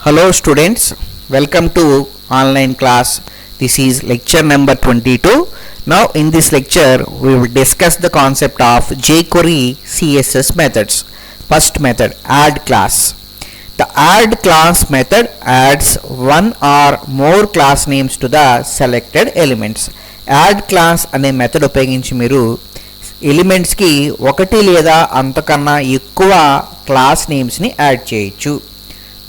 Hello students, welcome to online class. This is lecture number 22. Now in this lecture we will discuss the concept of jQuery CSS methods. First method, add class. The add class method adds one or more class names to the selected elements. Add class అనే method ఉపయోగించి మీరు elements కి ఒకటి లేదా అంతకన్నా ఎక్కువ class names ని add చేయొచ్చు.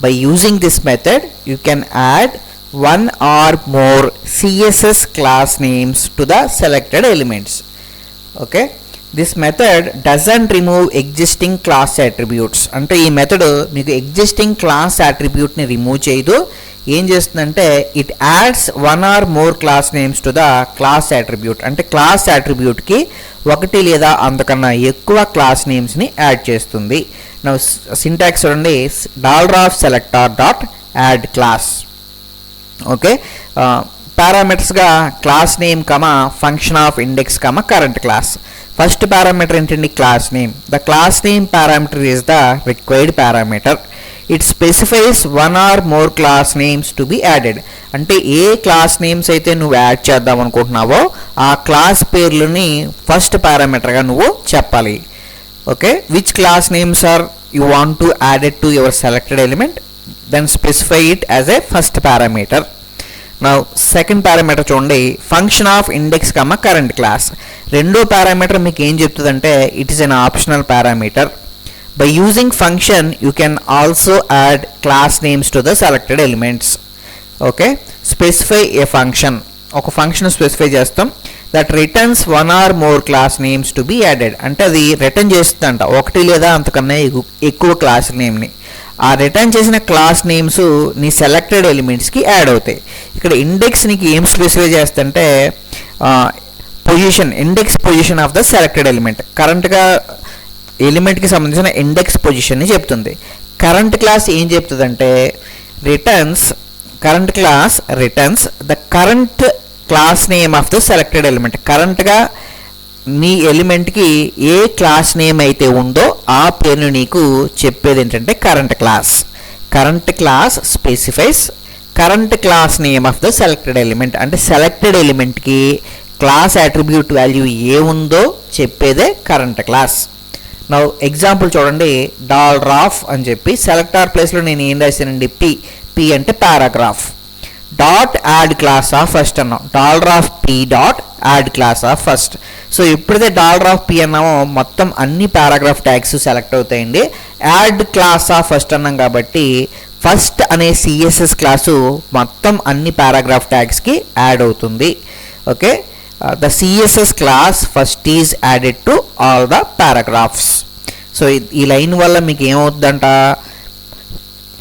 By using this method, you can add one or more CSS class names to the selected elements. Okay, this method doesn't remove existing class attributes. అంటే ఈ మెథడ్ మీకు ఎగ్జిస్టింగ్ క్లాస్ అట్రిబ్యూట్ ని remove చేయదు. ఏం చేస్తుందంటే it adds one or more class names to the class attribute. అంటే class attribute కి ఒకటి లేదా అంతకన్నా ఎక్కువ క్లాస్ నేమ్స్ ని యాడ్ చేస్తుంది. Now syntax చూడండి, $selector dot add class. Okay, parameters గా class name comma function of index comma current class. First parameter ఏంటండి? Class name. The class name parameter is the required parameter. It specifies one or more class names to be added. అంటే ఏ class names అయితే నువ్వు add చేద్దాం అనుకుంటున్నావో ఆ class పేర్లని first పారామీటర్గా నువ్వు చెప్పాలి. Okay, which class names are you want to add it to your selected element, then specify it as a first parameter. Now second parameter చూడండి, function of index comma current class. రెండో parameter మీకు ఏం చెప్తుందంటే it is an optional parameter. By using function you can also add class names to the selected elements. Okay, specify a function. ఒక function specify చేస్తాం that returns one or more class names to be added. అంటే అది return చేస్తుందంట ఒకటి లేదా అంతకన్నా ఎక్కువ class నేమ్ని. ఆ రిటర్న్ చేసిన క్లాస్ నేమ్స్ నీ సెలెక్టెడ్ ఎలిమెంట్స్కి యాడ్ అవుతాయి. ఇక్కడ ఇండెక్స్ నీకు ఏం స్పెసిఫై చేస్తుందంటే position, index position of the selected element. కరెంట్గా ఎలిమెంట్కి సంబంధించిన ఇండెక్స్ పొజిషన్ని చెప్తుంది. కరెంట్ క్లాస్ ఏం చెప్తుందంటే current class returns the current class name of the selected element. కరెంట్గా నీ ఎలిమెంట్కి ఏ క్లాస్ నేమ్ అయితే ఉందో ఆ పేరును నీకు చెప్పేది ఏంటంటే current class. Current class specifies current class name of the selected element. అంటే సెలెక్టెడ్ ఎలిమెంట్కి క్లాస్ అట్రిబ్యూట్ వాల్యూ ఏ ఉందో చెప్పేదే కరెంట్ క్లాస్. నా ఎగ్జాంపుల్ చూడండి, $off అని చెప్పి సెలెక్టార్ ప్లేస్లో నేను ఏం రాశానండి? పి అంటే paragraph. Dot add class of first అన్నాం, $p dot add class of first. So ఎప్పుడైతే $p అన్నామో మొత్తం అన్ని పారాగ్రాఫ్ ట్యాగ్స్ సెలెక్ట్ అవుతాయండి. యాడ్ క్లాస్ ఆఫ్ ఫస్ట్ అన్నాం కాబట్టి ఫస్ట్ అనే సిఎస్ఎస్ క్లాసు మొత్తం అన్ని పారాగ్రాఫ్ ట్యాగ్స్కి యాడ్ అవుతుంది. Okay, the CSS class first is added to all the paragraphs. So ఈ లైన్ వల్ల మీకు ఏమవుతుందంట,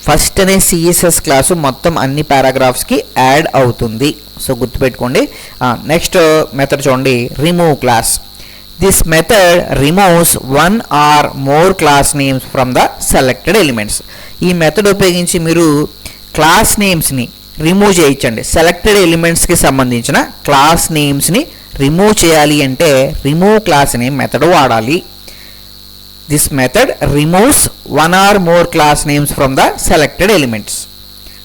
ఫస్ట్ అనే సిఎస్ఎస్ క్లాసు మొత్తం అన్ని పారాగ్రాఫ్స్కి యాడ్ అవుతుంది. సో గుర్తుపెట్టుకోండి. నెక్స్ట్ మెథడ్ చూడండి, remove class. This method removes one or more class names from the selected elements. ఈ మెథడ్ ఉపయోగించి మీరు క్లాస్ నేమ్స్ని రిమూవ్ చేయించండి. సెలెక్టెడ్ ఎలిమెంట్స్కి సంబంధించిన క్లాస్ నేమ్స్ని రిమూవ్ చేయాలి అంటే రిమూవ్ క్లాస్ నేమ్ మెథడ్ వాడాలి. This method removes one or more class names from the selected elements.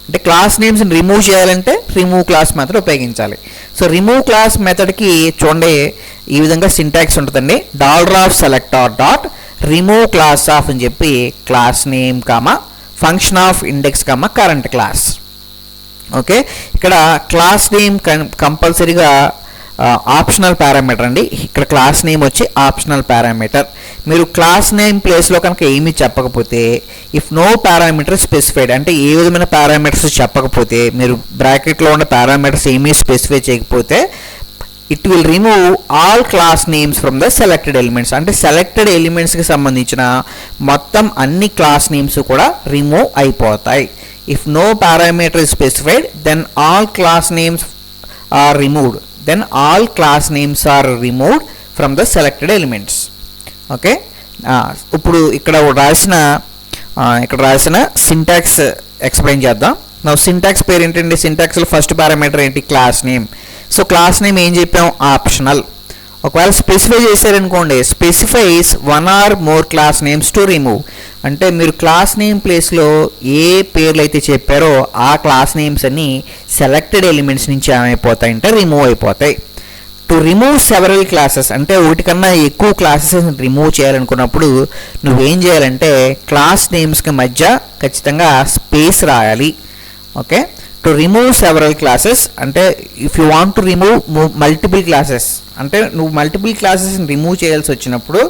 అంటే క్లాస్ నేమ్స్ రిమూవ్ చేయాలంటే రిమూవ్ క్లాస్ మెథడ్ ఉపయోగించాలి. సో రిమూవ్ క్లాస్ మెథడ్కి చూడండి ఈ విధంగా సింటాక్స్ ఉంటుందండి, $selector dot remove class of అని చెప్పి class name comma function of index comma current class. Okay, ఇక్కడ క్లాస్ నేమ్ కంపల్సరీగా ఆప్షనల్ పారామీటర్ అండి. ఇక్కడ క్లాస్ నేమ్ వచ్చి ఆప్షనల్ పారామీటర్. మీరు క్లాస్ నేమ్ ప్లేస్లో కనుక ఏమీ చెప్పకపోతే, ఇఫ్ నో పారామీటర్ స్పెసిఫైడ్ అంటే ఏ విధమైన పారామీటర్స్ చెప్పకపోతే, మీరు బ్రాకెట్లో ఉన్న పారామీటర్స్ ఏమీ స్పెసిఫై చేయకపోతే it will remove all class names from the selected elements. అంటే సెలెక్టెడ్ ఎలిమెంట్స్కి సంబంధించిన మొత్తం అన్ని క్లాస్ నేమ్స్ కూడా రిమూవ్ అయిపోతాయి. If no parameter is specified then all class names are removed. Then all class names are removed from the selected elements. Okay, ఇప్పుడు ఇక్కడ రాసిన సింటాక్స్ ఎక్స్ప్లెయిన్ చేద్దాం. నా సింటాక్స్ పేరు ఏంటండి? సింటాక్స్లో ఫస్ట్ పారామీటర్ ఏంటి? Class name. So class name ఏం చెప్పాం? ఆప్షనల్. ఒకవేళ స్పెసిఫై చేశారనుకోండి, specifies one or more class names to remove. అంటే మీరు క్లాస్ నేమ్ ప్లేస్లో ఏ పేర్లు అయితే చెప్పారో ఆ క్లాస్ నేమ్స్ అన్ని సెలెక్టెడ్ ఎలిమెంట్స్ నుంచి ఏమైపోతాయంటే రిమూవ్ అయిపోతాయి. టు రిమూవ్ సెవరల్ క్లాసెస్ అంటే ఒకటి కన్నా ఎక్కువ క్లాసెస్ రిమూవ్ చేయాలనుకున్నప్పుడు నువ్వేం చేయాలంటే క్లాస్ నేమ్స్కి మధ్య ఖచ్చితంగా స్పేస్ రాయాలి. Okay, to remove several classes అంటే if you want to remove multiple classes అంటే నువ్వు మల్టిపుల్ క్లాసెస్ని రిమూవ్ చేయాల్సి వచ్చినప్పుడు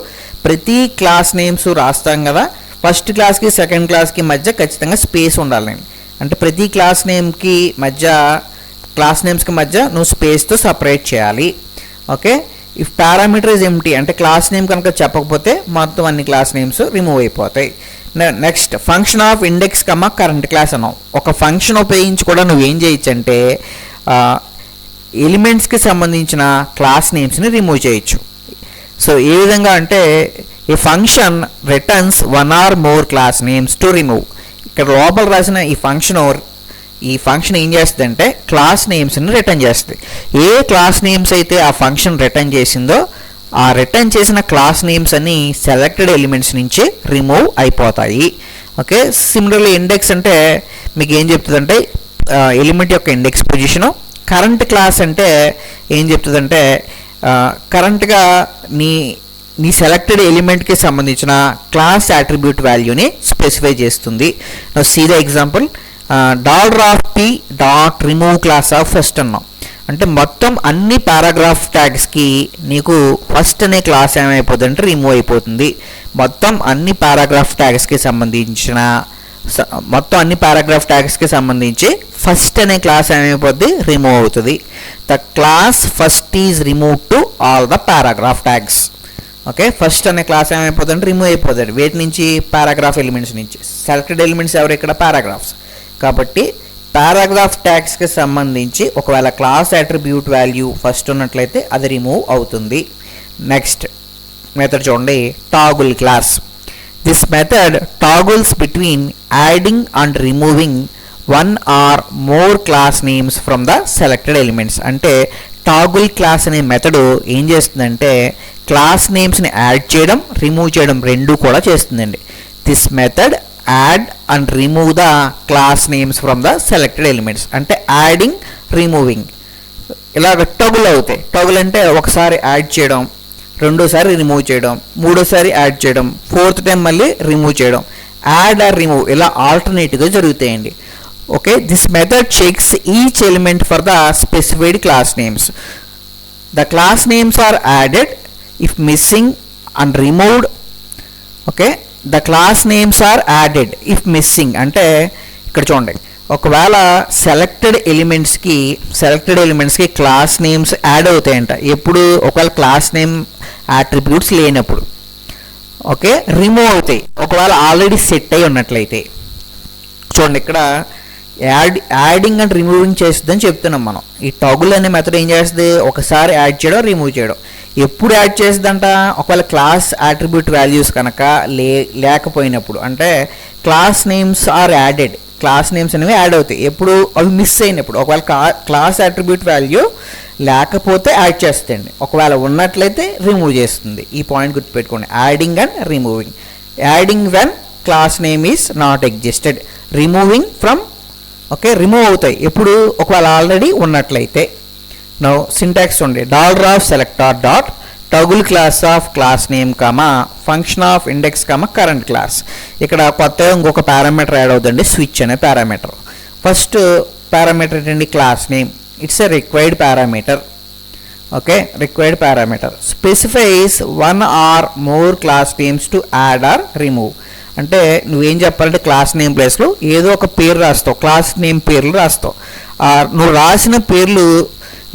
ప్రతి క్లాస్ నేమ్స్ రాస్తాం కదా, ఫస్ట్ క్లాస్కి సెకండ్ క్లాస్కి మధ్య ఖచ్చితంగా స్పేస్ ఉండాలి. అంటే ప్రతి క్లాస్ నేమ్స్కి మధ్య నువ్వు స్పేస్తో సపరేట్ చేయాలి. Okay, if parameter is empty అంటే క్లాస్ నేమ్ కనుక చెప్పకపోతే మొత్తం అన్ని క్లాస్ నేమ్స్ రిమూవ్ అయిపోతాయి. Next function of index current class అన్నావు. ఒక ఫంక్షన్ ఉపయోగించి కూడా నువ్వేం చేయొచ్చు అంటే ఎలిమెంట్స్కి సంబంధించిన క్లాస్ నేమ్స్ని రిమూవ్ చేయొచ్చు. సో ఏ విధంగా అంటే a function returns one or more class names to remove. ఇక్కడ లోపల రాసిన ఈ ఫంక్షన్ ఏం చేస్తుంది అంటే క్లాస్ నేమ్స్ని రిటర్న్ చేస్తుంది. ఏ క్లాస్ నేమ్స్ అయితే ఆ ఫంక్షన్ రిటర్న్ చేసిందో ఆ రిటర్న్ చేసిన క్లాస్ నేమ్స్ అన్ని సెలెక్టెడ్ ఎలిమెంట్స్ నుంచి రిమూవ్ అయిపోతాయి. ఓకే, సిమిలర్లీ ఇండెక్స్ అంటే మీకు ఏం చెప్తుందంటే ఎలిమెంట్ యొక్క ఇండెక్స్ పొజిషను. కరెంట్ క్లాస్ అంటే ఏం చెప్తుందంటే కరెంట్గా నీ సెలెక్టెడ్ ఎలిమెంట్కి సంబంధించిన క్లాస్ అట్రిబ్యూట్ వాల్యూని స్పెసిఫై చేస్తుంది. See the example, $p.remove class of first అన్నాం. అంటే మొత్తం అన్ని పారాగ్రాఫ్ ట్యాగ్స్కి నీకు ఫస్ట్ అనే క్లాస్ ఏమైపోతుంది అంటే రిమూవ్ అయిపోతుంది. మొత్తం అన్ని పారాగ్రాఫ్ ట్యాగ్స్కి సంబంధించి ఫస్ట్ అనే క్లాస్ ఏమైపోద్ది రిమూవ్ అవుతుంది. The class first is remove to all the paragraph tags. Okay, first అనే క్లాస్ ఏమైపోతుంది అంటే రిమూవ్ అయిపోతుంది. వేటి నుంచి? పారాగ్రాఫ్ ఎలిమెంట్స్ నుంచి. సెలెక్టెడ్ ఎలిమెంట్స్ ఎవరు ఇక్కడ? పారాగ్రాఫ్స్. కాబట్టి పారాగ్రాఫ్ ట్యాగ్స్కి సంబంధించి ఒకవేళ క్లాస్ అట్రిబ్యూట్ వాల్యూ ఫస్ట్ ఉన్నట్లయితే అది రిమూవ్ అవుతుంది. నెక్స్ట్ మెథడ్ చూడండి, toggle class. This method toggles between adding and removing one or more class names from the selected elements. అంటే టాగుల్ క్లాస్ అనే మెథడ్ ఏం చేస్తుందంటే క్లాస్ నేమ్స్ని యాడ్ చేయడం, రిమూవ్ చేయడం రెండు కూడా చేస్తుందండి. This method add and remove the class names from the selected elements. అంటే యాడింగ్, రిమూవింగ్ ఇలాగ టగుల్ అవుతాయి. టగుల్ అంటే ఒకసారి యాడ్ చేయడం, రెండోసారి రిమూవ్ చేయడం, మూడోసారి యాడ్ చేయడం, ఫోర్త్ టైం మళ్ళీ రిమూవ్ చేయడం. యాడ్ ఆర్ రిమూవ్ ఇలా ఆల్టర్నేట్గా జరుగుతాయండి. Okay, this method checks each element for the specified class names. The class names are added if missing and removed. Okay, the class names are added if missing అంటే ఇక్కడ చూడండి, ఒకవేళ selected ఎలిమెంట్స్కి class names add అవుతాయంట. ఎప్పుడు? ఒకవేళ class name attributes లేనప్పుడు. ఓకే, రిమూవ్ అవుతాయి ఒకవేళ ఆల్రెడీ సెట్ అయి ఉన్నట్లయితే. చూడండి, ఇక్కడ యాడింగ్ అండ్ రిమూవింగ్ చేస్తుందని చెప్తున్నాం మనం. ఈ టాగుల్ అనే మెథడ్ ఏం చేస్తుంది? ఒకసారి యాడ్ చేయడం, రిమూవ్ చేయడం. ఎప్పుడు యాడ్ చేస్తుందంట? ఒకవేళ క్లాస్ అట్రిబ్యూట్ వాల్యూస్ కనుక లేకపోయినప్పుడు. అంటే class names are added, class names అనేవి యాడ్ అవుతాయి. ఎప్పుడు? అవి మిస్ అయినప్పుడు. ఒకవేళ క్లాస్ అట్రిబ్యూట్ వాల్యూ లేకపోతే యాడ్ చేస్తుంది, ఒకవేళ ఉన్నట్లయితే రిమూవ్ చేస్తుంది. ఈ పాయింట్ గుర్తుపెట్టుకోండి, adding and removing. Adding when class name is not existed, removing from. Okay, remove అవుతాయి ఎప్పుడు? ఒకవేళ ఆల్రెడీ ఉన్నట్లయితే. నౌ సింటాక్స్ ఉండే $selector dot toggle class of class name function of index current class. ఇక్కడ కొత్తగా ఇంకొక పారామీటర్ యాడ్ అవుతుంది, switch అనే పారామీటర్. ఫస్ట్ పారామీటర్ ఏంటండి? Class name. It's a required parameter. Okay, required parameter specifies one or more class names to add or remove. అంటే నువ్వేం చెప్పాలంటే క్లాస్ నేమ్ ప్లేస్లో ఏదో ఒక పేరు రాస్తావు, క్లాస్ నేమ్ పేర్లు రాస్తావు.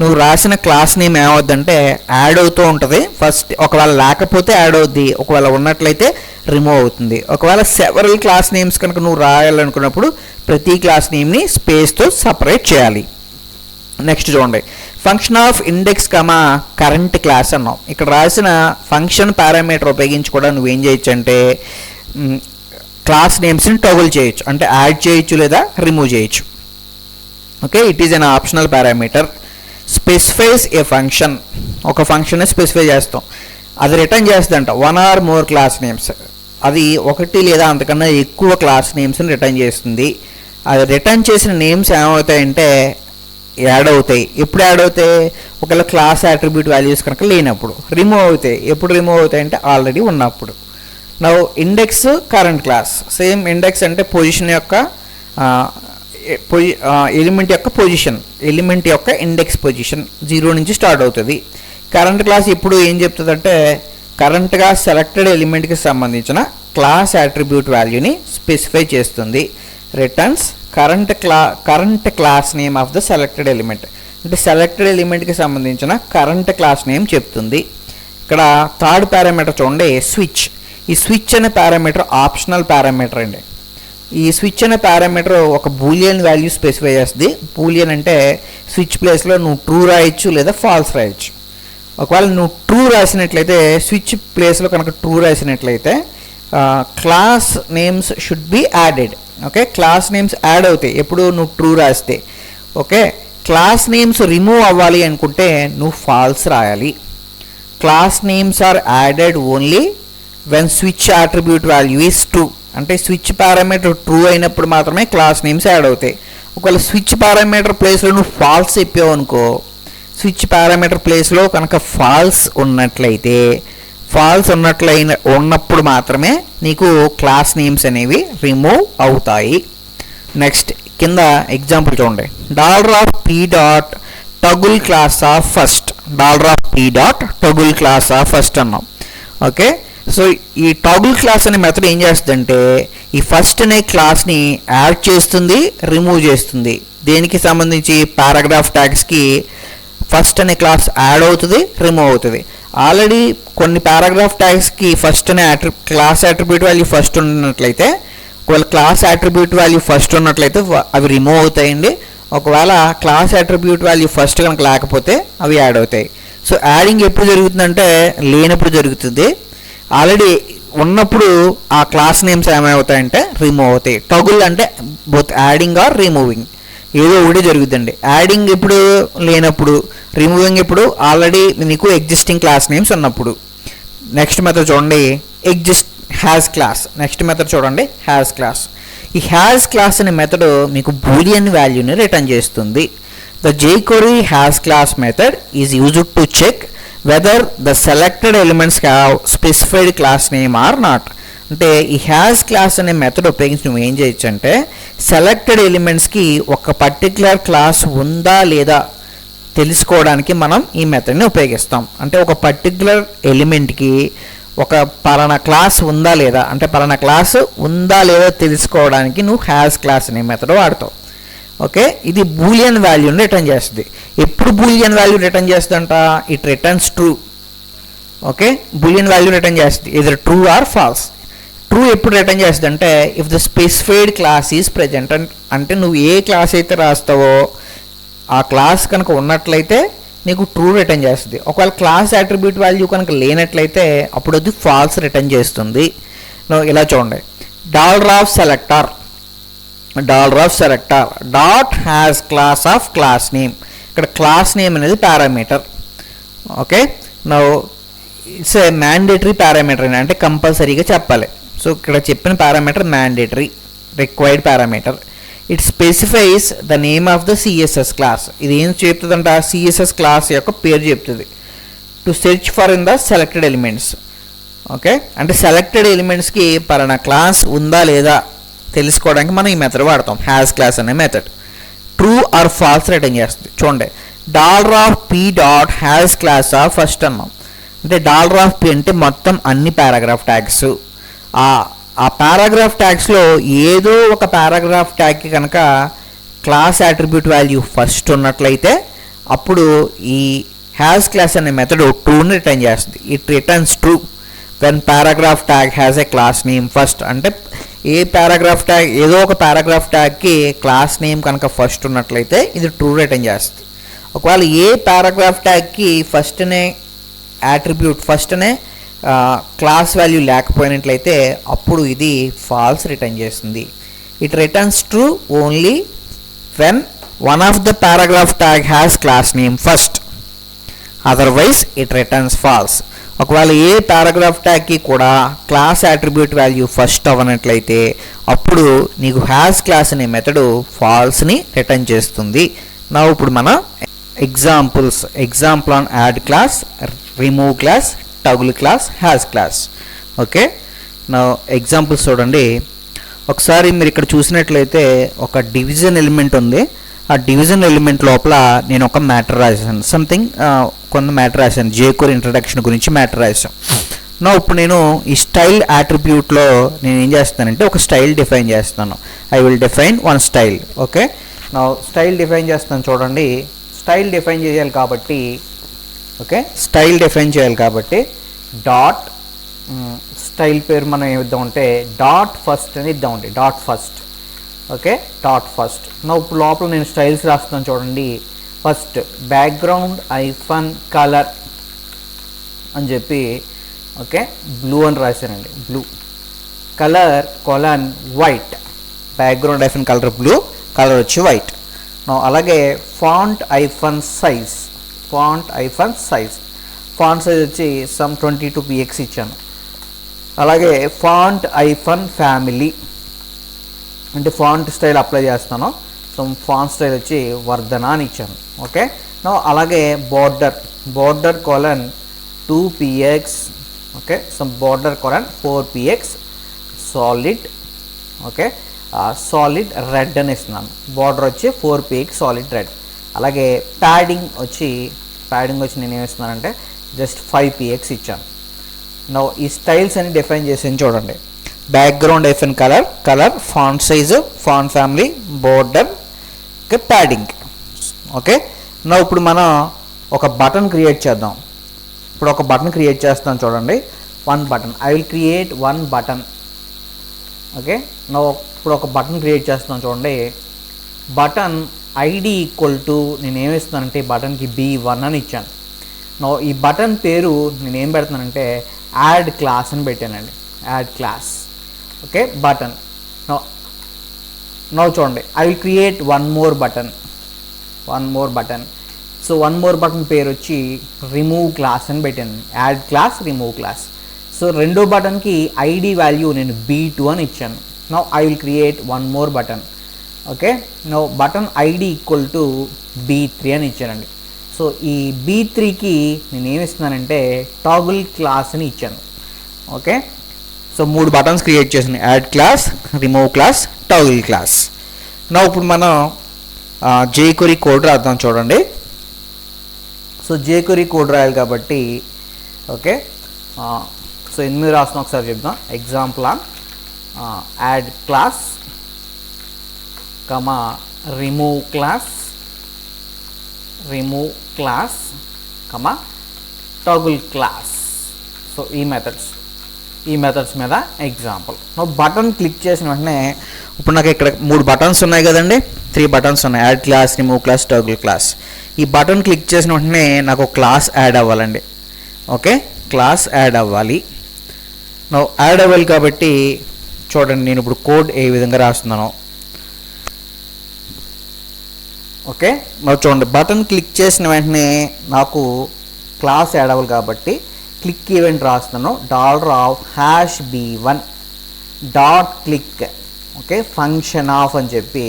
నువ్వు రాసిన క్లాస్ నేమ్ ఏమవుద్దంటే యాడ్ అవుతూ ఉంటుంది. ఫస్ట్ ఒకవేళ లేకపోతే యాడ్ అవుద్ది, ఒకవేళ ఉన్నట్లయితే రిమూవ్ అవుతుంది. ఒకవేళ సెవరల్ క్లాస్ నేమ్స్ కనుక నువ్వు రాయాలనుకున్నప్పుడు ప్రతి క్లాస్ నేమ్ని స్పేస్తో సపరేట్ చేయాలి. నెక్స్ట్ చూడండి, function of index current class అన్నాం. ఇక్కడ రాసిన ఫంక్షన్ పారామీటర్ ఉపయోగించి కూడా నువ్వేం చేయొచ్చు అంటే క్లాస్ నేమ్స్ని టోగుల్ చేయొచ్చు. అంటే యాడ్ చేయొచ్చు లేదా రిమూవ్ చేయొచ్చు. Okay, it is an optional parameter. Specifies A function, ఒక ఫంక్షన్ స్పెసిఫై చేస్తాం, అది రిటర్న్ చేస్తుందంట 1 or more క్లాస్ నేమ్స్, అది ఒకటి లేదా అంతకన్నా ఎక్కువ క్లాస్ నేమ్స్ని రిటర్న్ చేస్తుంది. అది రిటర్న్ చేసిన నేమ్స్ ఏమవుతాయంటే యాడ్ అవుతాయి. ఎప్పుడు యాడ్ అవుతాయి? ఒకవేళ క్లాస్ అట్రిబ్యూట్ వాల్యూస్ కనుక లేనప్పుడు. రిమూవ్ అవుతాయి. ఎప్పుడు రిమూవ్ అవుతాయి అంటే ఆల్రెడీ ఉన్నప్పుడు. Now index current class, same index అంటే పొజిషన్ యొక్క ఎలిమెంట్ యొక్క పొజిషన్, ఎలిమెంట్ యొక్క ఇండెక్స్ పొజిషన్ 0 నుంచి స్టార్ట్ అవుతుంది. కరెంట్ క్లాస్ ఇప్పుడు ఏం చెప్తుందంటే కరెంట్గా సెలెక్టెడ్ ఎలిమెంట్కి సంబంధించిన క్లాస్ అట్రిబ్యూట్ వాల్యూని స్పెసిఫై చేస్తుంది. Returns current class name of the selected element, అంటే సెలెక్టెడ్ ఎలిమెంట్కి సంబంధించిన కరెంట్ క్లాస్ నేమ్ చెప్తుంది. ఇక్కడ థర్డ్ పారామీటర్ చూడండి, స్విచ్. ఈ స్విచ్ అనే పారామీటర్ ఆప్షనల్ పారామీటర్ అండి. ఈ స్విచ్ అనే పారామీటర్ ఒక బూలియన్ వాల్యూ స్పెసిఫై చేస్తుంది. బూలియన్ అంటే స్విచ్ ప్లేస్లో నువ్వు ట్రూ రాయొచ్చు లేదా ఫాల్స్ రాయొచ్చు. ఒకవేళ నువ్వు ట్రూ రాసినట్లయితే, స్విచ్ ప్లేస్లో కనుక ట్రూ రాసినట్లయితే class names should be added. Okay, class names add అవుతాయి ఎప్పుడు నువ్వు ట్రూ రాస్తే. ఓకే, క్లాస్ నేమ్స్ రిమూవ్ అవ్వాలి అనుకుంటే నువ్వు ఫాల్స్ రాయాలి. Class names are added only when switch attribute value is true, అంటే స్విచ్ పారామీటర్ ట్రూ అయినప్పుడు మాత్రమే క్లాస్ నేమ్స్ యాడ్ అవుతాయి. ఒకవేళ స్విచ్ పారామీటర్ ప్లేస్లో నువ్వు ఫాల్స్ చెప్పావు అనుకో, స్విచ్ పారామీటర్ ప్లేస్లో కనుక ఫాల్స్ ఉన్నట్లయితే, ఉన్నప్పుడు మాత్రమే నీకు క్లాస్ నేమ్స్ అనేవి రిమూవ్ అవుతాయి. నెక్స్ట్ కింద ఎగ్జాంపుల్ చూడండి, $p dot toggle class of first, $p dot toggle class of first అన్నాం. ఓకే, సో ఈ టగుల్ క్లాస్ అనే మెథడ్ ఏం చేస్తుందంటే ఈ ఫస్ట్ అనే క్లాస్ని యాడ్ చేస్తుంది, రిమూవ్ చేస్తుంది. దేనికి సంబంధించి? పారాగ్రాఫ్ ట్యాగ్స్కి ఫస్ట్ అనే క్లాస్ యాడ్ అవుతుంది, రిమూవ్ అవుతుంది. ఆల్రెడీ కొన్ని పారాగ్రాఫ్ ట్యాగ్స్కి ఫస్ట్ అనే క్లాస్ అట్రిబ్యూట్ వాల్యూ ఫస్ట్ ఉన్నట్లయితే, ఒకవేళ క్లాస్ అట్రిబ్యూట్ వాల్యూ ఫస్ట్ ఉన్నట్లయితే అవి రిమూవ్ అవుతాయండి. ఒకవేళ క్లాస్ అట్రిబ్యూట్ వాల్యూ ఫస్ట్ కనుక లేకపోతే అవి యాడ్ అవుతాయి. సో యాడింగ్ ఎప్పుడు జరుగుతుందంటే లేనప్పుడు జరుగుతుంది. ఆల్రెడీ ఉన్నప్పుడు ఆ క్లాస్ నేమ్స్ ఏమవుతాయంటే రిమూవ్ అవుతాయి. టగుల్ అంటే బోత్ యాడింగ్ ఆర్ రిమూవింగ్, ఏదో ఒకటి జరుగుతుందండి. యాడింగ్ ఎప్పుడు లేనప్పుడు, రిమూవింగ్ ఎప్పుడు ఆల్రెడీ నీకు ఎగ్జిస్టింగ్ క్లాస్ నేమ్స్ ఉన్నప్పుడు. నెక్స్ట్ మెథడ్ చూడండి, హ్యాస్ క్లాస్. నెక్స్ట్ మెథడ్ చూడండి, హ్యాస్ క్లాస్. ఈ హ్యాస్ క్లాస్ అనే మెథడ్ మీకు బూలియన్ వాల్యూని రిటర్న్ చేస్తుంది. The jQuery has class method is used to check whether the selected elements have specified class name or not. అంటే ఈ has class అనే method ఉపయోగించి నువ్వు ఏం చేయొచ్చు అంటే సెలెక్టెడ్ ఎలిమెంట్స్కి ఒక పర్టిక్యులర్ క్లాస్ ఉందా లేదా తెలుసుకోవడానికి మనం ఈ మెథడ్ని ఉపయోగిస్తాం. అంటే ఒక పర్టిక్యులర్ ఎలిమెంట్కి ఒక పలానా క్లాస్ ఉందా లేదా, అంటే పలానా క్లాస్ ఉందా లేదా తెలుసుకోవడానికి నువ్వు హ్యాస్ క్లాస్ అనే మెథడ్ వాడతావు. ఓకే, ఇది బూలియన్ వాల్యూని రిటర్న్ చేస్తుంది. ఎప్పుడు బూలియన్ వాల్యూ రిటర్న్ చేస్తుందంట? It returns true. Okay, boolean value return చేస్తుంది either true or false. True ఎప్పుడు రిటర్న్ చేస్తుంది అంటే if the specified class is present, అంటే నువ్వు ఏ క్లాస్ అయితే రాస్తావో ఆ క్లాస్ కనుక ఉన్నట్లయితే నీకు ట్రూ రిటర్న్ చేస్తుంది. ఒకవేళ క్లాస్ అట్రిబ్యూట్ వాల్యూ కనుక లేనట్లయితే అప్పుడు అది ఫాల్స్ రిటర్న్ చేస్తుంది. ఇలా చూడండి, $selector dot has class of class name. ఇక్కడ క్లాస్ నేమ్ అనేది parameter. Okay, now it's a mandatory parameter అని, అంటే కంపల్సరీగా చెప్పాలి. సో ఇక్కడ చెప్పిన parameter mandatory required parameter. It specifies the name of the CSS class. ఇది ఏం చెప్తుందంట? సిఎస్ఎస్ క్లాస్ యొక్క పేరు చెప్తుంది. To search for in the selected elements. Okay, అంటే సెలెక్టెడ్ ఎలిమెంట్స్కి పలానా క్లాస్ ఉందా లేదా తెలుసుకోవడానికి మనం ఈ మెథడ్ వాడతాం, హ్యాస్ క్లాస్ అనే method. True or false return చేస్తుంది. చూడండి, $p dot has class of first అన్నాం. అంటే $p అంటే మొత్తం అన్ని పారాగ్రాఫ్ ట్యాగ్స్. ఆ పారాగ్రాఫ్ ట్యాగ్స్లో ఏదో ఒక పారాగ్రాఫ్ ట్యాగ్కి కనుక క్లాస్ అట్రిబ్యూట్ వాల్యూ ఫస్ట్ ఉన్నట్లయితే అప్పుడు ఈ హ్యాస్ క్లాస్ అనే మెథడ్ ట్రూని రిటర్న్ చేస్తుంది. It returns true when paragraph tag has a class name first. అంటే ఏ పారాగ్రాఫ్ ట్యాగ్, ఏదో ఒక పారాగ్రాఫ్ ట్యాగ్కి క్లాస్ నేమ్ కనుక ఫస్ట్ ఉన్నట్లయితే ఇది ట్రూ రిటర్న్ చేస్తుంది. ఒకవేళ ఏ పారాగ్రాఫ్ ట్యాగ్కి ఫస్ట్ అనే అట్రిబ్యూట్, ఫస్ట్ అనే క్లాస్ వాల్యూ లేకపోయినట్లయితే అప్పుడు ఇది ఫాల్స్ రిటర్న్ చేస్తుంది. It returns true only when one of the paragraph tag has class name first, otherwise it returns false. ఒకవేళ ఏ పారాగ్రాఫ్ ట్యాగ్కి కూడా క్లాస్ అట్రిబ్యూట్ వాల్యూ ఫస్ట్ అవ్వనట్లయితే అప్పుడు నీకు హ్యాస్ క్లాస్ అనే మెథడ్ ఫాల్స్ని రిటర్న్ చేస్తుంది. నా ఇప్పుడు మన example on add class, remove class, toggle class, has class. Okay, నా ఎగ్జాంపుల్స్ చూడండి. ఒకసారి మీరు ఇక్కడ చూసినట్లయితే ఒక డివిజన్ ఎలిమెంట్ ఉంది. ఆ డివిజన్ ఎలిమెంట్ లోపల నేను ఒక మ్యాటర్ రాశాను, సంథింగ్ కొంత మ్యాటర్ రాశాను, జేక్వెరీ ఇంట్రడక్షన్ గురించి మ్యాటర్ రాశాను. నా ఇప్పుడు నేను ఈ స్టైల్ అట్రిబ్యూట్లో నేను ఏం చేస్తానంటే ఒక స్టైల్ డిఫైన్ చేస్తాను. I will define one style. Okay, నా స్టైల్ డిఫైన్ చేస్తాను చూడండి. స్టైల్ డిఫైన్ చేయాలి కాబట్టి డాట్ స్టైల్ పేరు మనం ఏమిద్దామంటే డాట్ ఫస్ట్ అని ఇద్దామండి. Dot first. Okay, dot first. నా ఇప్పుడు లోపల నేను స్టైల్స్ రాస్తాను చూడండి. ఫస్ట్ బ్యాక్గ్రౌండ్ ఐఫన్ కలర్ అని చెప్పి ఓకే బ్లూ అని రాశానండి. Blue colour colon white. Background hyphen colour blue, colour వచ్చి వైట్. నా అలాగే font hyphen size. Font size వచ్చి సమ్ 22 px ఇచ్చాను. అలాగే ఫాంట్ ఐఫన్ ఫ్యామిలీ అంటే ఫాంట్ స్టైల్ అప్లై చేస్తాను. సో ఫాంట్ స్టైల్ వచ్చి వర్ధన అని ఇచ్చాను. ఓకే, నా అలాగే border colon 2px. Okay, so border colon 4px solid. Okay, solid red అని ఇస్తున్నాను. బార్డర్ వచ్చి 4px సాలిడ్ రెడ్. అలాగే ప్యాడింగ్ వచ్చి నేను ఏమిస్తున్నానంటే జస్ట్ 5px ఇచ్చాను. నా ఈ స్టైల్స్ అని డిఫైన్ చేసి చూడండి. Background hyphen colour, font size, font family, border, okay, padding. Okay, నా ఇప్పుడు మనం ఒక బటన్ క్రియేట్ చేద్దాం. ఇప్పుడు ఒక బటన్ క్రియేట్ చేస్తాను చూడండి. One button. I will create one button. Okay, నా ఇప్పుడు ఒక బటన్ క్రియేట్ చేస్తున్నాను చూడండి. బటన్ ఐడి ఈక్వల్ టు నేను ఏమిస్తున్నానంటే బటన్కి B1 అని ఇచ్చాను. నా ఈ బటన్ పేరు నేను ఏం పెడుతున్నానంటే యాడ్ క్లాస్ అని పెట్టానండి. Add class. Okay, button. Now చూడండి. I will create one more button. So one more button పేరు వచ్చి రిమూవ్ క్లాస్ అని పెట్టాను. Add class, remove class. So రెండో బటన్కి ఐడి వాల్యూ నేను B2 అని ఇచ్చాను. Now I will create one more button. Okay, now button ID equal to B3 అని ఇచ్చానండి. సో ఈ B3కి నేను ఏమి ఇస్తున్నానంటే టాగుల్ క్లాస్ అని ఇచ్చాను. ఓకే, సో 3 బటన్స్ క్రియేట్ చేసాను. Add class, remove class, toggle class. నా ఇప్పుడు మనం జేక్వెరీ కోడ్ రాద్దాం చూడండి. సో జేక్వెరీ కోడ్ రాయాలి కాబట్టి ఓకే, సో ఎన్ని రాస్తున్నాం ఒకసారి చెప్దాం. Example on add class comma remove class comma toggle class. So ఈ మెథడ్స్ మీద ఎగ్జాంపుల్. బటన్ క్లిక్ చేసిన వెంటనే ఇప్పుడు నాకు ఇక్కడ 3 బటన్స్ ఉన్నాయి కదండి. 3 బటన్స్ ఉన్నాయి. Add class, remove class, toggle class. ఈ బటన్ క్లిక్ చేసిన వెంటనే నాకు ఒక క్లాస్ యాడ్ అవ్వాలండి. ఓకే, క్లాస్ యాడ్ అవ్వాలి. యాడ్ అవ్వాలి కాబట్టి చూడండి నేను ఇప్పుడు కోడ్ ఏ విధంగా రాస్తున్నాను. ఓకే, మరి చూడండి బటన్ క్లిక్ చేసిన వెంటనే నాకు క్లాస్ యాడ్ అవ్వాలి కాబట్టి క్లిక్ ఈవెంట్ రాస్తున్నాను. $B1 dot click. Okay, function of అని చెప్పి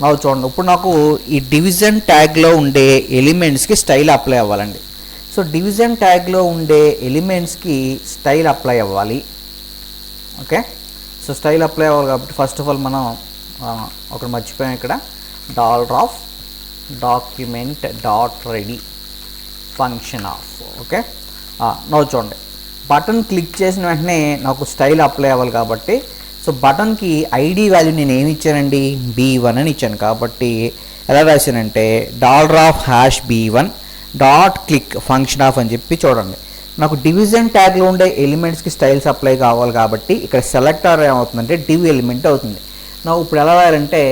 నాకు చూడండి ఇప్పుడు నాకు ఈ డివిజన్ ట్యాగ్లో ఉండే ఎలిమెంట్స్కి స్టైల్ అప్లై అవ్వాలండి. సో డివిజన్ ట్యాగ్లో ఉండే ఎలిమెంట్స్కి స్టైల్ అప్లై అవ్వాలి. ఓకే, సో స్టైల్ అప్లై అవ్వాలి కాబట్టి ఫస్ట్ ఆఫ్ ఆల్ మనం ఒకటి మర్చిపోయాం ఇక్కడ. $document dot ready function of. Okay, now చూడండి బటన్ క్లిక్ చేసిన వెంటనే నాకు స్టైల్ అప్లై అవ్వాలి కాబట్టి సో బటన్కి ఐడి వాల్యూ నేను ఏమి ఇచ్చానండి B1 అని ఇచ్చాను. కాబట్టి ఎలా రాశానంటే $B1 dot click function of అని చెప్పి చూడండి నాకు డివిజన్ ట్యాగ్లో ఉండే ఎలిమెంట్స్కి స్టైల్స్ అప్లై కావాలి కాబట్టి ఇక్కడ సెలెక్టర్ ఏమవుతుందంటే డివ్ ఎలిమెంట్ అవుతుంది. నాకు ఇప్పుడు ఎలా రాయాలంటే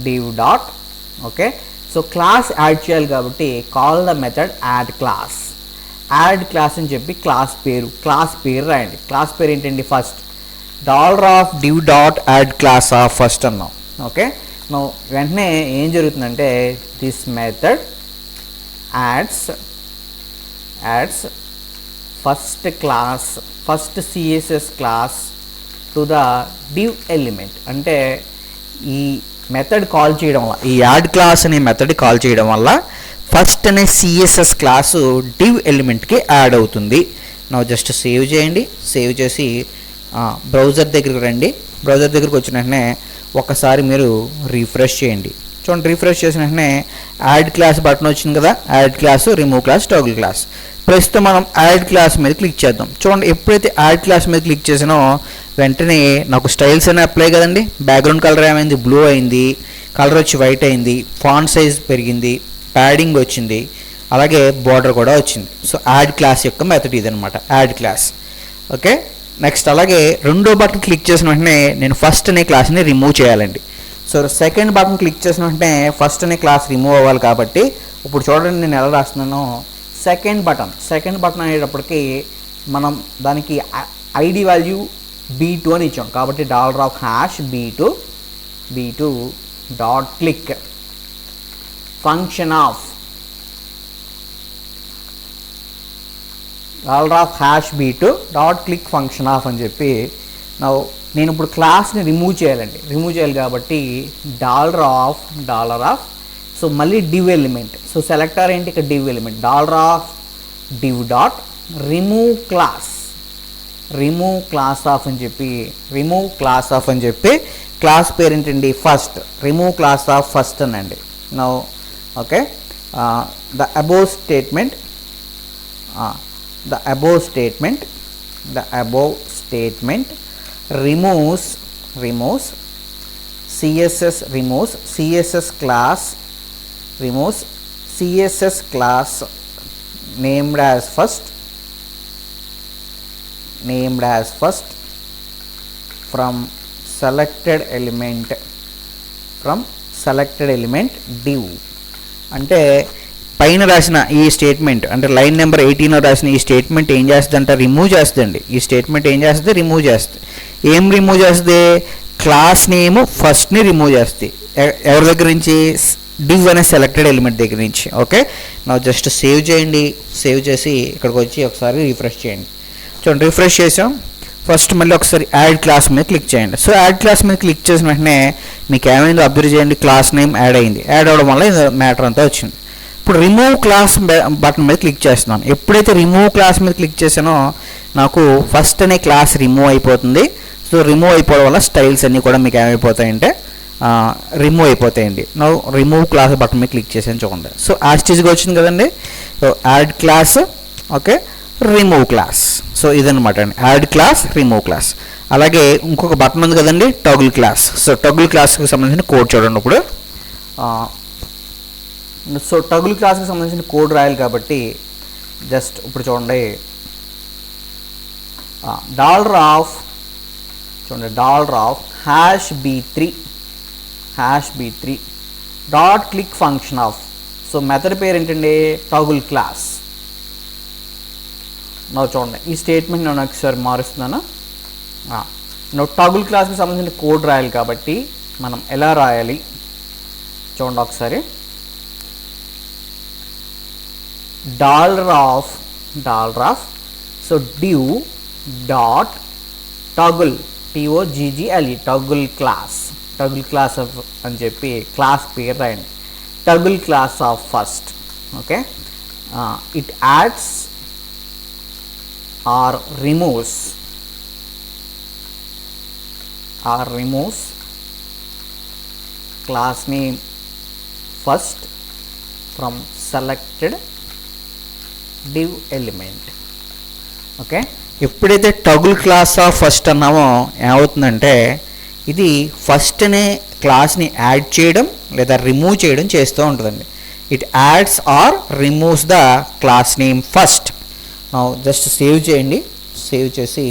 $div dot okay, so class add చేయాలి కాబట్టి call the method add class అని చెప్పి క్లాస్ పేరు రాయండి. క్లాస్ పేరు ఏంటండి first $div.add class of first అన్నాం. ఓకే, నో వెంటనే ఏం జరుగుతుందంటే this method ads first CSS class to the div element. అంటే ఈ మెథడ్ కాల్ చేయడం వల్ల, ఈ యాడ్ క్లాస్ అనే మెథడ్ కాల్ చేయడం వల్ల ఫస్ట్ అనే సిఎస్ఎస్ క్లాసు div ఎలిమెంట్కి యాడ్ అవుతుంది. నా జస్ట్ సేవ్ చేయండి. సేవ్ చేసి బ్రౌజర్ దగ్గరికి రండి. బ్రౌజర్ దగ్గరికి వచ్చిన వెంటనే ఒకసారి మీరు రిఫ్రెష్ చేయండి. చూడండి, రిఫ్రెష్ చేసిన వెంటనే యాడ్ క్లాస్ బటన్ వచ్చింది కదా, add class, remove class, toggle class. ప్రస్తుతం మనం యాడ్ క్లాస్ మీద క్లిక్ చేద్దాం. చూడండి, ఎప్పుడైతే యాడ్ క్లాస్ మీద క్లిక్ చేసానో వెంటనే నాకు స్టైల్స్ అని అప్లై కదండి. బ్యాక్గ్రౌండ్ కలర్ ఏమైంది, బ్లూ అయింది, కలర్ వచ్చి వైట్ అయింది, ఫాంట్ సైజ్ పెరిగింది, ప్యాడింగ్ వచ్చింది, అలాగే బార్డర్ కూడా వచ్చింది. సో యాడ్ క్లాస్ యొక్క మెథడ్ ఇదనమాట, యాడ్ క్లాస్. ఓకే, నెక్స్ట్ అలాగే రెండో బటన్ క్లిక్ చేసిన వెంటనే నేను ఫస్ట్ అనే క్లాస్ని రిమూవ్ చేయాలండి. సో సెకండ్ బటన్ క్లిక్ చేసిన వెంటనే ఫస్ట్ అనే క్లాస్ రిమూవ్ అవ్వాలి కాబట్టి ఇప్పుడు చూడండి నేను ఎలా రాస్తున్నానో. సెకండ్ బటన్ అనేటప్పటికి మనం దానికి ఐడి వాల్యూ b2 అని ఇచ్చాం కాబట్టి $b2 dot click function of $b2 dot click function of అని చెప్పి నేను ఇప్పుడు క్లాస్ని రిమూవ్ చేయాలి కాబట్టి $. సో మళ్ళీ div ఎలిమెంట్. సో సెలెక్టర్ ఏంటి ఇక్కడ div ఎలిమెంట్, $div dot remove class of అని చెప్పి క్లాస్ పేరు ఏంటండి first, remove class of first అనండి. Now okay, the above statement removes CSS class named as first from selected element div. అంటే పైన రాసిన ఈ స్టేట్మెంట్ అంటే లైన్ నెంబర్ 18 రాసిన ఈ స్టేట్మెంట్ ఏం చేస్తుంది అంటే రిమూవ్ చేస్తుందండి. ఈ స్టేట్మెంట్ ఏం చేస్తుంది, రిమూవ్ చేస్తుంది. ఏం రిమూవ్ చేస్తుంది, క్లాస్ నేమ్ ఫస్ట్ని రిమూవ్ చేస్తుంది. ఎవరి దగ్గర నుంచి, div అనే సెలెక్టెడ్ ఎలిమెంట్ దగ్గర నుంచి. ఓకే, నా జస్ట్ సేవ్ చేయండి. సేవ్ చేసి ఇక్కడికి వచ్చి ఒకసారి రిఫ్రెష్ చేయండి. చూడండి, రిఫ్రెష్ చేసాం. ఫస్ట్ మళ్ళీ ఒకసారి యాడ్ క్లాస్ మీద క్లిక్ చేయండి. సో యాడ్ క్లాస్ మీద క్లిక్ చేసిన వెంటనే మీకు ఏమైందో అబ్జర్వ్ చేయండి, క్లాస్ నేమ్ యాడ్ అయింది. యాడ్ అవ్వడం వల్ల మ్యాటర్ అంతా వచ్చింది. ఇప్పుడు రిమూవ్ క్లాస్ బటన్ మీద క్లిక్ చేస్తున్నాను. ఎప్పుడైతే రిమూవ్ క్లాస్ మీద క్లిక్ చేసానో నాకు ఫస్ట్ అనే క్లాస్ రిమూవ్ అయిపోతుంది. సో రిమూవ్ అయిపోవడం వల్ల స్టైల్స్ అన్నీ కూడా మీకు ఏమైపోతాయంటే రిమూవ్ అయిపోతాయండి. నా రిమూవ్ క్లాస్ బటన్ మీద క్లిక్ చేసాను చూడండి. సో యాస్టీజ్గా వచ్చింది కదండి. So add class, okay, remove class. So ఇదనమాట అండి, యాడ్ క్లాస్, రిమూవ్ క్లాస్. అలాగే ఇంకొక బటన్ ఉంది కదండి, టోగుల్ క్లాస్. సో టోగుల్ క్లాస్కి సంబంధించిన కోడ్ చూడండి. ఇప్పుడు సో టోగుల్ క్లాస్కి సంబంధించిన కోడ్ రాయాలి కాబట్టి జస్ట్ ఇప్పుడు చూడండి, $b3 dot click function of. So method పేరు ఏంటండి, టోగుల్ క్లాస్. నా చూడండి, ఈ స్టేట్మెంట్ నేను ఒకసారి మారుస్తున్నాను. టోగుల్ క్లాస్కి సంబంధించిన కోడ్ రాయాలి కాబట్టి మనం ఎలా రాయాలి చూడండి ఒకసారి. $, So div dot toggle, TOGGLE, toggle class అని చెప్పి క్లాస్ పేరు రాయండి. Toggle class of first. Okay, it adds or removes class name first from selected div element. Okay, ఎప్పుడైతే టోగుల్ క్లాస్ ఆఫ్ ఫస్ట్ అన్నామో ఏమవుతుందంటే ఇది ఫస్ట్ అనే క్లాస్ని యాడ్ చేయడం లేదా రిమూవ్ చేయడం చేస్తూ ఉంటుందండి. It adds or removes the class name first. Just save చేయండి. సేవ్ చేసి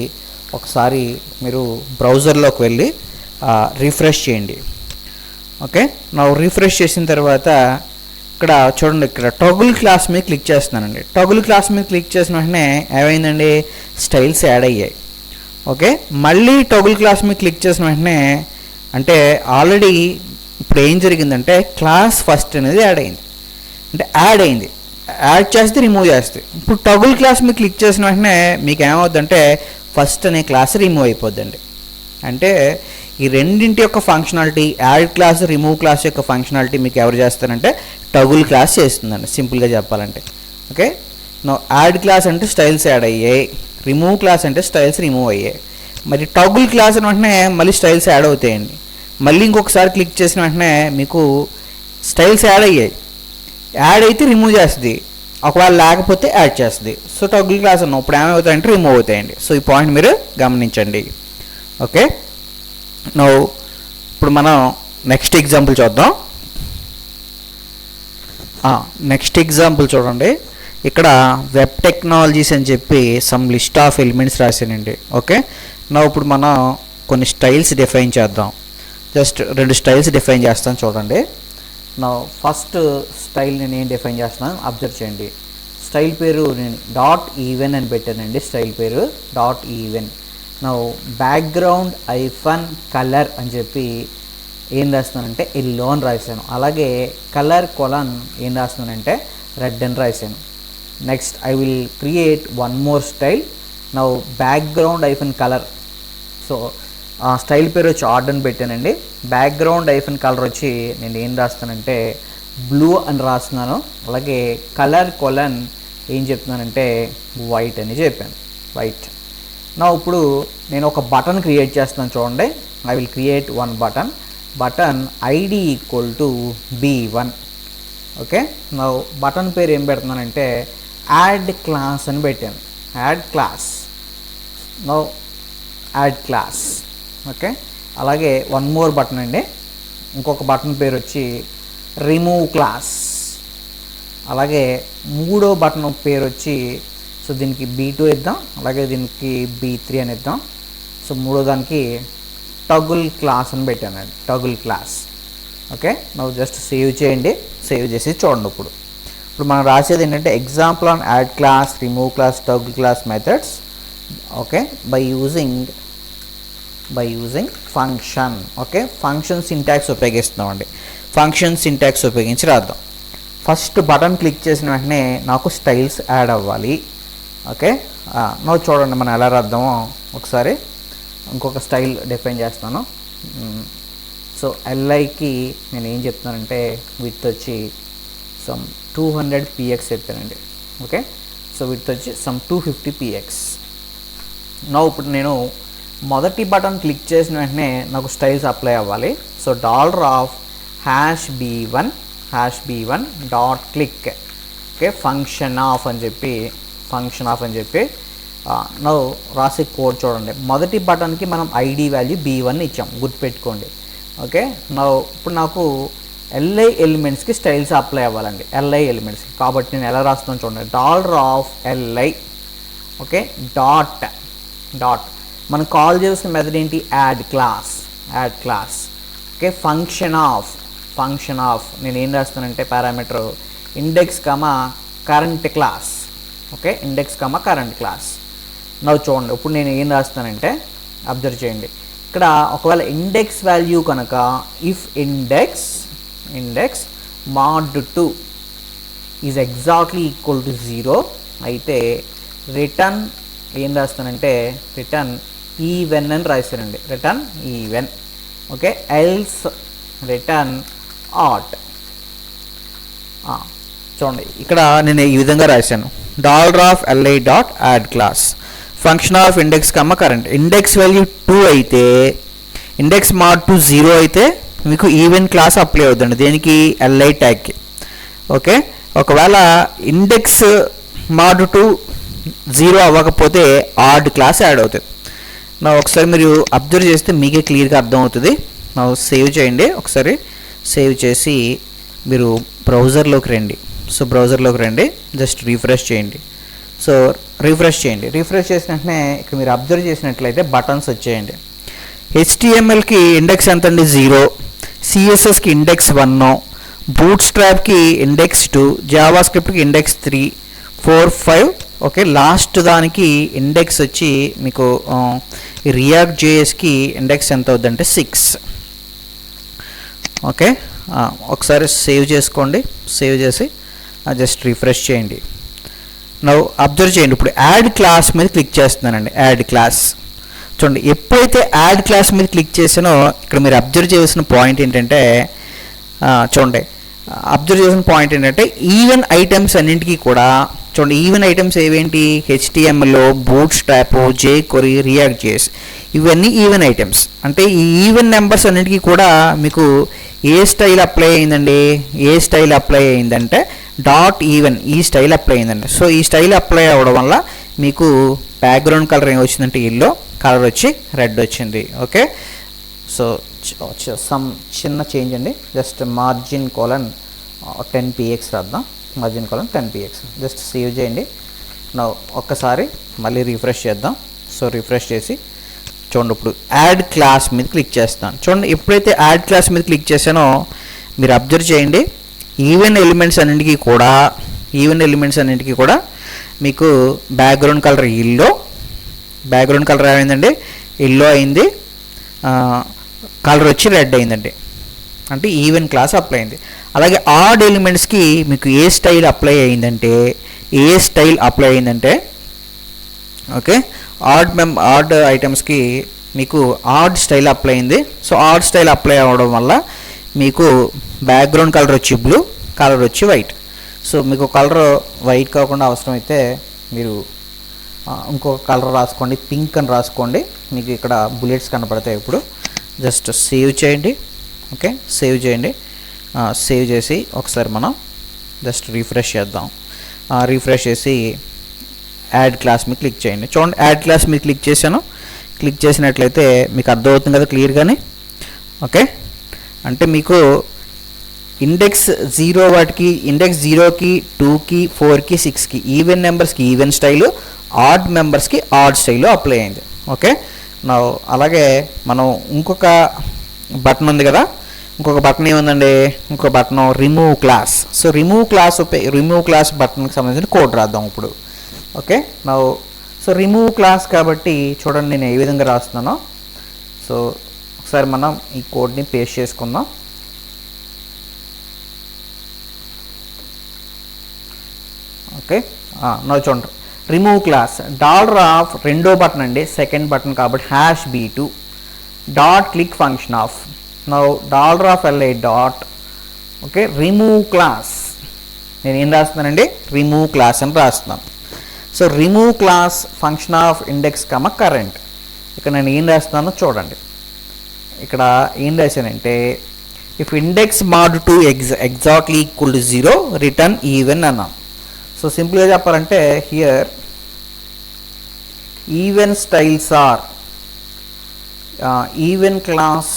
ఒకసారి మీరు బ్రౌజర్లోకి వెళ్ళి రిఫ్రెష్ చేయండి. ఓకే, రిఫ్రెష్ చేసిన తర్వాత ఇక్కడ చూడండి, ఇక్కడ టోగుల్ క్లాస్ మీద క్లిక్ చేస్తున్నానండి. టోగుల్ క్లాస్ మీద క్లిక్ చేసిన వెంటనే ఏమైందండి, స్టైల్స్ యాడ్ అయ్యాయి. ఓకే, మళ్ళీ టోగుల్ క్లాస్ మీద క్లిక్ చేసిన వెంటనే అంటే ఆల్రెడీ ఇప్పుడు ఏం జరిగిందంటే క్లాస్ ఫస్ట్ అనేది యాడ్ అయింది, అంటే యాడ్ చేస్తే రిమూవ్ చేస్తే. ఇప్పుడు టోగుల్ క్లాస్ మీద క్లిక్ చేసిన వెంటనే మీకు ఏమవుద్దంటే ఫస్ట్ అనే క్లాస్ రిమూవ్ అయిపోద్దండి. అంటే ఈ రెండింటి యొక్క functionality, add class remove class యొక్క ఫంక్షనాలిటీ మీకు ఎవరు చేస్తారంటే టోగుల్ క్లాస్ చేస్తుందండి సింపుల్గా చెప్పాలంటే. ఓకే, యాడ్ క్లాస్ అంటే స్టైల్స్ యాడ్ అయ్యాయి, రిమూవ్ క్లాస్ అంటే స్టైల్స్ రిమూవ్ అయ్యాయి. మరి టోగుల్ క్లాస్ అని వెంటనే మళ్ళీ స్టైల్స్ యాడ్ అవుతాయండి. మళ్ళీ ఇంకొకసారి క్లిక్ చేసిన వెంటనే మీకు స్టైల్స్ యాడ్ అయ్యాయి, యాడ్ అయితే రిమూవ్ చేస్తుంది, ఒకవేళ లేకపోతే యాడ్ చేస్తుంది. సో టోగుల్ క్లాస్ అన్నాం, ఇప్పుడు ఏమవుతాయంటే రిమూవ్ అవుతాయండి. సో ఈ పాయింట్ మీరు గమనించండి. ఓకే, ఇప్పుడు మనం నెక్స్ట్ ఎగ్జాంపుల్ చూద్దాం. నెక్స్ట్ ఎగ్జాంపుల్ చూడండి, ఇక్కడ వెబ్ టెక్నాలజీస్ అని చెప్పి సమ్ లిస్ట్ ఆఫ్ ఎలిమెంట్స్ రాశానండి. ఓకే, ఇప్పుడు మనం కొన్ని స్టైల్స్ డిఫైన్ చేద్దాం. జస్ట్ 2 స్టైల్స్ డిఫైన్ చేస్తాను చూడండి. ఫస్ట్ స్టైల్ నేను ఏం డిఫైన్ చేస్తున్నాను అబ్జర్వ్ చేయండి. స్టైల్ పేరు నేను డాట్ ఈవెన్ అని పెట్టానండి. స్టైల్ పేరు dot even. Background hyphen colour అని చెప్పి ఏం రాస్తున్నానంటే ఎల్లో అని రాశాను. అలాగే కలర్ కొలన్ ఏం రాస్తున్నానంటే రెడ్ అని రాశాను. Next I will create one more style. Background hyphen colour. So style పేరు వచ్చి ఆర్డ్ అని పెట్టానండి. బ్యాక్గ్రౌండ్ ఐఫన్ కలర్ వచ్చి నేను ఏం రాస్తానంటే బ్లూ అని రాస్తున్నాను. అలాగే కలర్ కొలన్ ఏం చెప్తున్నానంటే వైట్ అని చెప్పాను, వైట్. ఇప్పుడు నేను ఒక బటన్ క్రియేట్ చేస్తున్నాను చూడండి. I will create one button ID equal to B1. Okay, button పేరు ఏం పెడుతున్నానంటే యాడ్ క్లాస్ అని పెట్టాను, add class. Add class. Okay, అలాగే వన్ మోర్ బటన్ అండి. ఇంకొక బటన్ పేరు వచ్చి రిమూవ్ క్లాస్. అలాగే మూడో బటన్ పేరు వచ్చి సో దీనికి B2 ఇద్దాం, అలాగే దీనికి B3 అని ఇద్దాం. సో మూడో దానికి టోగుల్ క్లాస్ అని పెట్టానండి, toggle class. Okay, just save చేయండి. సేవ్ చేసి చూడండి. ఇప్పుడు మనం రాసేది ఏంటంటే example on add class, remove class, toggle class methods. Okay, by using function. Okay, function syntax ఉపయోగిస్తున్నామండి. ఫంక్షన్ సింటాక్స్ ఉపయోగించి రాద్దాం. ఫస్ట్ బటన్ క్లిక్ చేసిన వెంటనే నాకు స్టైల్స్ యాడ్ అవ్వాలి. ఓకే, చూడండి మనం ఎలా రాద్దామో ఒకసారి. ఇంకొక స్టైల్ డిఫైన్ చేస్తాను. సో LIకి నేను ఏం చెప్తున్నానంటే విత్ వచ్చి సమ్ 200 px చెప్పానండి. ఓకే, సో విత్ వచ్చి సమ్ 250 px. ఇప్పుడు నేను మొదటి బటన్ క్లిక్ చేసిన వెంటనే నాకు స్టైల్స్ అప్లై అవ్వాలి. So $B1 dot click. Okay, function of అని చెప్పి రాసే కోడ్ చూడండి. మొదటి బటన్కి మనం ఐడి వాల్యూ B1 ఇచ్చాం, గుర్తుపెట్టుకోండి. ఓకే, ఇప్పుడు నాకు LI ఎలిమెంట్స్కి స్టైల్స్ అప్లై అవ్వాలండి, LI ఎలిమెంట్స్కి. కాబట్టి నేను ఎలా రాస్తున్నాను చూడండి, $LI. ఓకే, డాట్ మనం కాల్ చేసిన మెథడ్ ఏంటి, add class. Okay, function of నేను ఏం రాస్తానంటే parameter index current class. Okay, index current class. చూడండి ఇప్పుడు నేను ఏం రాస్తానంటే అబ్జర్వ్ చేయండి. ఇక్కడ ఒకవేళ ఇండెక్స్ వాల్యూ కనుక if index mod 2 is exactly equal to 0 అయితే రిటర్న్ ఏం రాస్తానంటే రిటర్న్ ఈవెన్ అని రాస్తానండి, return even. Okay, else return ఆట్. చూడండి ఇక్కడ నేను ఈ విధంగా రాశాను, $LI dot add class function of index current. Index value 2 అయితే ఇండెక్స్ mod 2 0 అయితే మీకు ఈవెన్ క్లాస్ అప్లై అవుతుంది దేనికి, LI ట్యాగ్కి. ఓకే, ఒకవేళ ఇండెక్స్ mod 2 0 అవ్వకపోతే ఆడ్ క్లాస్ యాడ్ అవుతుంది. ఒకసారి మీరు అబ్జర్వ్ చేస్తే మీకే క్లియర్గా అర్థమవుతుంది. సేవ్ చేయండి. ఒకసారి సేవ్ చేసి మీరు బ్రౌజర్లోకి రండి. సో బ్రౌజర్లోకి రండి, జస్ట్ రిఫ్రెష్ చేయండి. సో రిఫ్రెష్ చేసిన వెంటనే ఇక్కడ మీరు అబ్జర్వ్ చేసినట్లయితే బటన్స్ వచ్చేయండి. HTMLకి ఇండెక్స్ ఎంత అండి, 0. CSSకి ఇండెక్స్ 1, బూట్ స్ట్రాప్కి ఇండెక్స్ 2, జావా స్క్రిప్ట్కి ఇండెక్స్ 3, 4, 5 ఓకే, లాస్ట్ దానికి ఇండెక్స్ వచ్చి మీకు రియాక్ట్ జేఎస్కి ఇండెక్స్ ఎంత అవుతుందంటే 6. ఓకే, ఒకసారి సేవ్ చేసుకోండి. సేవ్ చేసి జస్ట్ రిఫ్రెష్ చేయండి. నౌ అబ్జర్వ్ చేయండి, ఇప్పుడు యాడ్ క్లాస్ మీద క్లిక్ చేస్తున్నానండి. యాడ్ క్లాస్ చూడండి, ఎప్పుడైతే యాడ్ క్లాస్ మీద క్లిక్ చేసానో ఇక్కడ మీరు అబ్జర్వ్ చేయాల్సిన పాయింట్ ఏంటంటే చూడండి, అబ్జర్వ్ చేసిన పాయింట్ ఏంటంటే ఈవెన్ ఐటమ్స్ అన్నింటికీ కూడా చూడండి, ఈవెన్ ఐటమ్స్ ఏవేంటి, HTML, Bootstrap, jQuery, React JS, ఇవన్నీ ఈవెన్ ఐటమ్స్. అంటే ఈ ఈవెన్ నెంబర్స్ అన్నింటికీ కూడా మీకు ఏ స్టైల్ అప్లై అయిందండి, ఏ స్టైల్ అప్లై అయిందంటే డాట్ ఈవెన్, ఈ స్టైల్ అప్లై అయిందండి. సో ఈ స్టైల్ అప్లై అవ్వడం వల్ల మీకు బ్యాక్గ్రౌండ్ కలర్ ఏం వచ్చిందంటే ఎల్లో, కలర్ వచ్చి రెడ్ వచ్చింది. ఓకే, సో సమ్ చిన్న చేంజ్ అండి, జస్ట్ మార్జిన్ కోలన్ 10px రాద్దాం. Margin colon 10px just save చేయండి. నా ఒక్కసారి మళ్ళీ రిఫ్రెష్ చేద్దాం. సో రిఫ్రెష్ చేసి చూడండి, ఇప్పుడు యాడ్ క్లాస్ మీద క్లిక్ చేస్తాను. చూడండి, ఎప్పుడైతే యాడ్ క్లాస్ మీద క్లిక్ చేశానో మీరు అబ్జర్వ్ చేయండి, ఈవెన్ ఎలిమెంట్స్ అన్నింటికీ కూడా మీకు background colour yellow, background colour ఏమైందండి, ఎల్లో అయింది, కలర్ వచ్చి రెడ్ అయిందండి. అంటే ఈవెన్ క్లాస్ అప్లై అయింది. అలాగే ఆడ్ ఎలిమెంట్స్కి మీకు ఏ స్టైల్ అప్లై అయిందంటే ఓకే, ఆడ్ ఐటమ్స్కి మీకు ఆడ్ స్టైల్ అప్లై అయింది. సో ఆడ్ స్టైల్ అప్లై అవ్వడం వల్ల మీకు బ్యాక్గ్రౌండ్ కలర్ వచ్చి బ్లూ, కలర్ వచ్చి వైట్. సో మీకు కలర్ వైట్ కాకుండా అవసరమైతే మీరు ఇంకొక కలర్ రాసుకోండి, పింక్ అని రాసుకోండి, మీకు ఇక్కడ బుల్లెట్స్ కనపడతాయి. ఇప్పుడు జస్ట్ సేవ్ చేయండి. ఓకే, సేవ్ చేయండి. సేవ్ చేసి ఒకసారి మనం జస్ట్ రిఫ్రెష్ చేద్దాం. రిఫ్రెష్ చేసి యాడ్ క్లాస్ మీద క్లిక్ చేయండి. చూడండి, యాడ్ క్లాస్ మీద క్లిక్ చేశాను. క్లిక్ చేసినట్లయితే మీకు అర్థమవుతుంది కదా క్లియర్గానే. ఓకే, అంటే మీకు ఇండెక్స్ 0 వాటికి, ఇండెక్స్ 0కి, 2కి, 4కి, 6కి ఈవెన్ నెంబర్స్కి ఈవెన్ స్టైలు, ఆడ్ మెంబర్స్కి ఆడ్ స్టైలు అప్లై అయింది. ఓకే, నా అలాగే మనం ఇంకొక బటన్ ఉంది కదా, ఇంకొక బటన్ ఏముందండి, ఇంకొక button remove class. So remove class బటన్కి సంబంధించిన కోడ్ రాద్దాం ఇప్పుడు. ఓకే, నా సో రిమూవ్ క్లాస్ కాబట్టి చూడండి నేను ఏ విధంగా రాస్తున్నానో. సో ఒకసారి మనం ఈ కోడ్ని పేస్ట్ చేసుకుందాం. ఓకే, నా చూడండి, రిమూవ్ క్లాస్ $, రెండో బటన్ అండి, సెకండ్ బటన్ కాబట్టి #b2 dot click function of now $li dot okay remove class. నేను ఏం రాస్తున్నానండి, రిమూవ్ క్లాస్ అని రాస్తున్నాను. So remove class function of index current. ఇక్కడ నేను ఏం రాస్తున్నానో చూడండి. ఇక్కడ ఏం రాశానంటే if index mod 2 exactly equal to 0 return even అన్నాం. సో సింపుల్గా చెప్పాలంటే here even styles are even class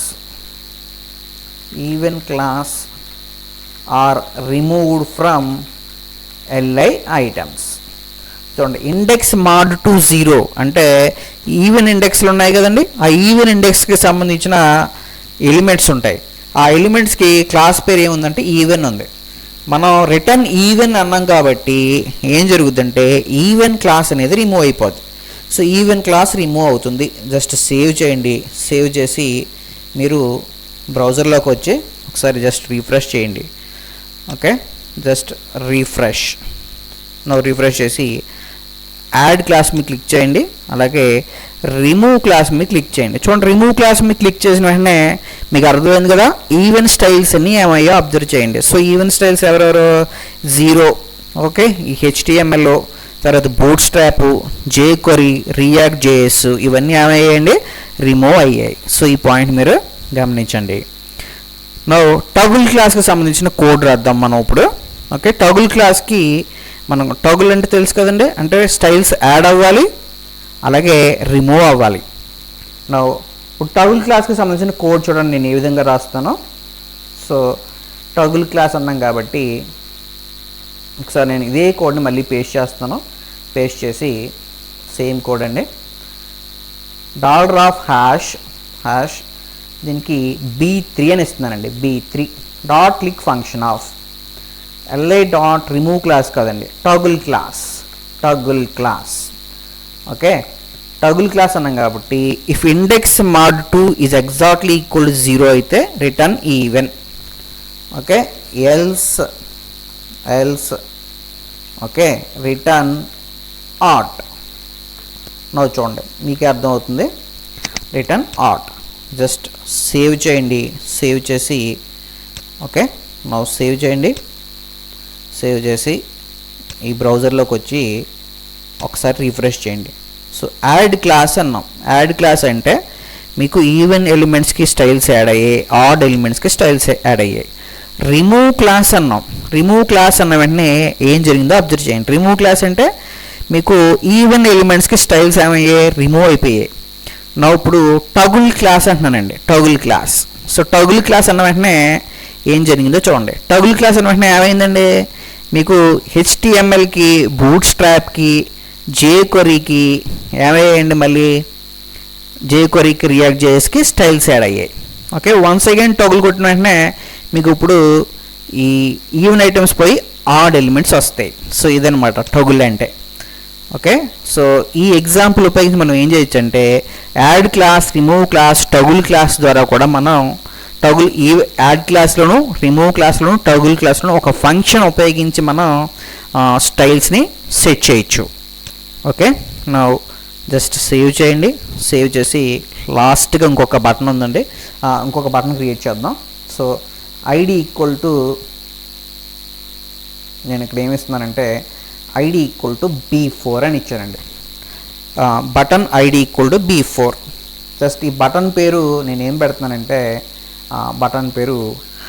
are removed from li items. చూడండి, ఇండెక్స్ mod 2 0 అంటే ఈవెన్ ఇండెక్స్లు ఉన్నాయి కదండి, ఆ ఈవెన్ ఇండెక్స్కి సంబంధించిన ఎలిమెంట్స్ ఉంటాయి. ఆ ఎలిమెంట్స్కి క్లాస్ పేరు ఏముందంటే ఈవెన్ ఉంది. మనం రిటర్న్ ఈవెన్ అన్నాం కాబట్టి ఏం జరుగుతుందంటే ఈవెన్ క్లాస్ అనేది రిమూవ్ అయిపోద్ది. సో ఈవెన్ క్లాస్ రిమూవ్ అవుతుంది. జస్ట్ సేవ్ చేయండి. సేవ్ చేసి మీరు బ్రౌజర్లోకి వచ్చి ఒకసారి జస్ట్ రిఫ్రెష్ చేయండి. ఓకే, జస్ట్ రిఫ్రెష్ చేసి యాడ్ క్లాస్ మీద క్లిక్ చేయండి. అలాగే రిమూవ్ క్లాస్ మీద క్లిక్ చేయండి. చూడండి, రిమూవ్ క్లాస్ మీద క్లిక్ చేసిన వెంటనే మీకు అర్థమైంది కదా ఈవెన్ స్టైల్స్ అన్నీ ఏమయ్యో అబ్జర్వ్ చేయండి. సో ఈవెన్ స్టైల్స్ ఎవరెవరు, 0 ఓకే, ఈ HTML, తర్వాత boot strap, jQuery, React JS ఇవన్నీ ఏమయ్యాయండి, రిమూవ్ అయ్యాయి. సో ఈ పాయింట్ మీరు గమనించండి. నౌ టగుల్ క్లాస్కి సంబంధించిన కోడ్ రాద్దాం మనం ఇప్పుడు. ఓకే, టగుల్ క్లాస్కి మనం టగుల్ అంటే తెలుసు కదండి, అంటే స్టైల్స్ యాడ్ అవ్వాలి అలాగే రిమూవ్ అవ్వాలి. నా ఇప్పుడు టగుల్ క్లాస్కి సంబంధించిన కోడ్ చూడండి నేను ఏ విధంగా రాస్తానో. సో టగుల్ క్లాస్ అన్నాం కాబట్టి ఒకసారి నేను ఇదే కోడ్ని మళ్ళీ పేస్ట్ చేస్తాను. పేస్ట్ చేసి సేమ్ కోడ్ అండి, $## దీనికి b3 అని ఇస్తున్నానండి. b3 dot click function of li dot remove class కదండి, toggle class. Toggle class. Okay, toggle class అన్నాం కాబట్టి if index mod 2 is exactly equal to 0 అయితే return even. Okay, else okay return odd. Now చూడండి మీకే అర్థమవుతుంది, return odd. Just save చేయండి, save చేసి okay now save చేయండి, సేవ్ చేసి ఈ బ్రౌజర్లోకి వచ్చి ఒకసారి రిఫ్రెష్ చేయండి. సో యాడ్ క్లాస్ అన్నాం. యాడ్ క్లాస్ అంటే మీకు ఈవెన్ ఎలిమెంట్స్కి స్టైల్స్ యాడ్ అయ్యాయి, ఆడ్ ఎలిమెంట్స్కి స్టైల్స్ యాడ్ అయ్యాయి. రిమూవ్ క్లాస్ అన్నాం. రిమూవ్ క్లాస్ అన్న వెంటనే ఏం జరిగిందో అబ్జర్వ్ చేయండి. రిమూవ్ క్లాస్ అంటే మీకు ఈవెన్ ఎలిమెంట్స్కి స్టైల్స్ ఏమయ్యాయి, రిమూవ్ అయిపోయాయి. నా ఇప్పుడు టగుల్ క్లాస్ అంటున్నానండి, toggle class. So toggle class అన్న వెంటనే ఏం జరిగిందో చూడండి. టగుల్ క్లాస్ అన్న వెంటనే ఏమైందండి, మీకు HTMLకి, బూట్ స్ట్రాప్కి, jQueryకి ఏమయ్యాయండి, మళ్ళీ jQueryకి, రియాక్ట్ జేఎస్కి స్టైల్స్ యాడ్ అయ్యాయి. ఓకే, వన్స్ అగైన్ టగుల్ కొట్టిన వెంటనే మీకు ఇప్పుడు ఈ ఈవెన్ ఐటమ్స్ పోయి ఆడ్ ఎలిమెంట్స్ వస్తాయి. సో ఇదనమాట టగుల్ అంటే. ఓకే, సో ఈ ఎగ్జాంపుల్ ఉపయోగించి మనం ఏం చేయొచ్చు అంటే add class, remove class, toggle class ద్వారా కూడా మనం టగుల్ ఈ యాడ్ క్లాస్లోను, రిమూవ్ క్లాస్లోను, టగుల్ క్లాస్లోను ఒక ఫంక్షన్ ఉపయోగించి మనం స్టైల్స్ని సెట్ చేయొచ్చు. ఓకే, నా జస్ట్ సేవ్ చేయండి, సేవ్ చేసి లాస్ట్గా ఇంకొక బటన్ ఉందండి, ఇంకొక బటన్ క్రియేట్ చేద్దాం. సో ఐడి ఈక్వల్ టు, నేను ఇక్కడ ఏమిస్తున్నానంటే ఐడి ఈక్వల్ టు B4 అని ఇచ్చానండి. Button ID equal to B4. Just ఈ బటన్ పేరు నేను ఏం పెడుతున్నానంటే బటన్ పేరు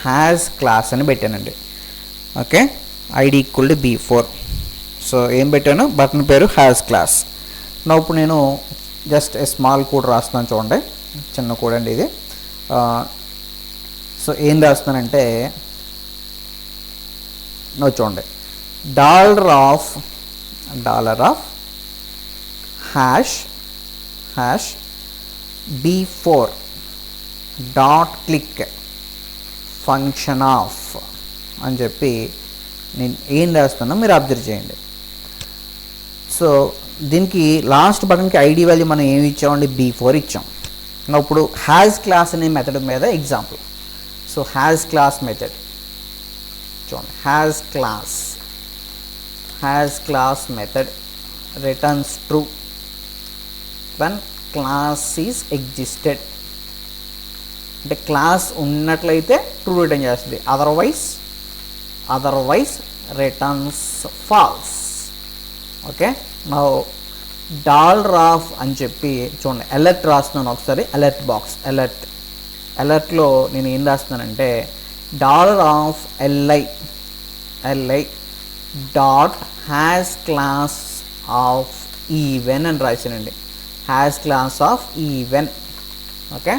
హ్యాస్ క్లాస్ అని పెట్టానండి. Okay, ID equal to B4. So ఏం పెట్టాను, బటన్ పేరు హ్యాస్ క్లాస్. నా ఇప్పుడు నేను జస్ట్ స్మాల్ కోడ్ రాస్తున్నాను చూడండి, చిన్న కోడ్ అండి ఇది. సో ఏం రాస్తున్నానంటే నువ్వు చూడండి, dollar of hash B4 dot click function of అని చెప్పి నేను ఏం రాస్తున్నా మీరు అబ్జర్వ్ చేయండి. సో దీనికి లాస్ట్ బటన్కి ఐడి వాల్యూ మనం ఏమి ఇచ్చామండి, B4 ఇచ్చాం. ఇప్పుడు హ్యాస్ క్లాస్ అనే మెథడ్ మీద example. So has class method చూడండి, has class method returns true when class is existed. అంటే క్లాస్ ఉన్నట్లయితే ట్రూ రిటర్న్ చేస్తుంది, అదర్వైజ్ రిటర్న్స్ ఫాల్స్. ఓకే, నా డాలర్ ఆఫ్ అని చెప్పి చూడండి, అలర్ట్ రాస్తున్నాను ఒకసారి. అలర్ట్ బాక్స్, అలర్ట్లో నేను ఏం రాస్తున్నానంటే dollar of LI dot has class of even అని రాసానండి, has class of even. Okay,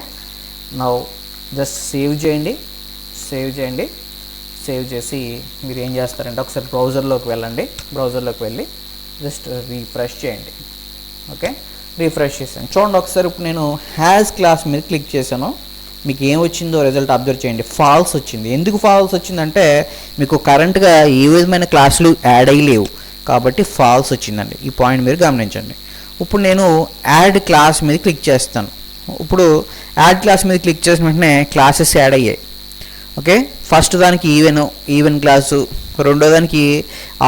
now just save చేయండి, సేవ్ చేసి మీరు ఏం చేస్తారంటే ఒకసారి బ్రౌజర్లోకి వెళ్ళండి, బ్రౌజర్లోకి వెళ్ళి జస్ట్ రీఫ్రెష్ చేయండి. ఓకే, రీఫ్రెష్ చేశాను చూడండి ఒకసారి. ఇప్పుడు నేను హ్యాస్ క్లాస్ మీద క్లిక్ చేశాను, మీకు ఏం వచ్చిందో రిజల్ట్ అబ్జర్వ్ చేయండి, ఫాల్స్ వచ్చింది. ఎందుకు ఫాల్స్ వచ్చిందంటే మీకు కరెంట్గా ఏ విధమైన క్లాసులు యాడ్ అయ్యలేవు కాబట్టి ఫాల్స్ వచ్చిందండి. ఈ పాయింట్ మీరు గమనించండి. ఇప్పుడు నేను యాడ్ క్లాస్ మీద క్లిక్ చేస్తాను. ఇప్పుడు యాడ్ క్లాస్ మీద క్లిక్ చేసిన వెంటనే క్లాసెస్ యాడ్ అయ్యాయి. ఓకే, ఫస్ట్ దానికి ఈవెన్ క్లాసు, రెండో దానికి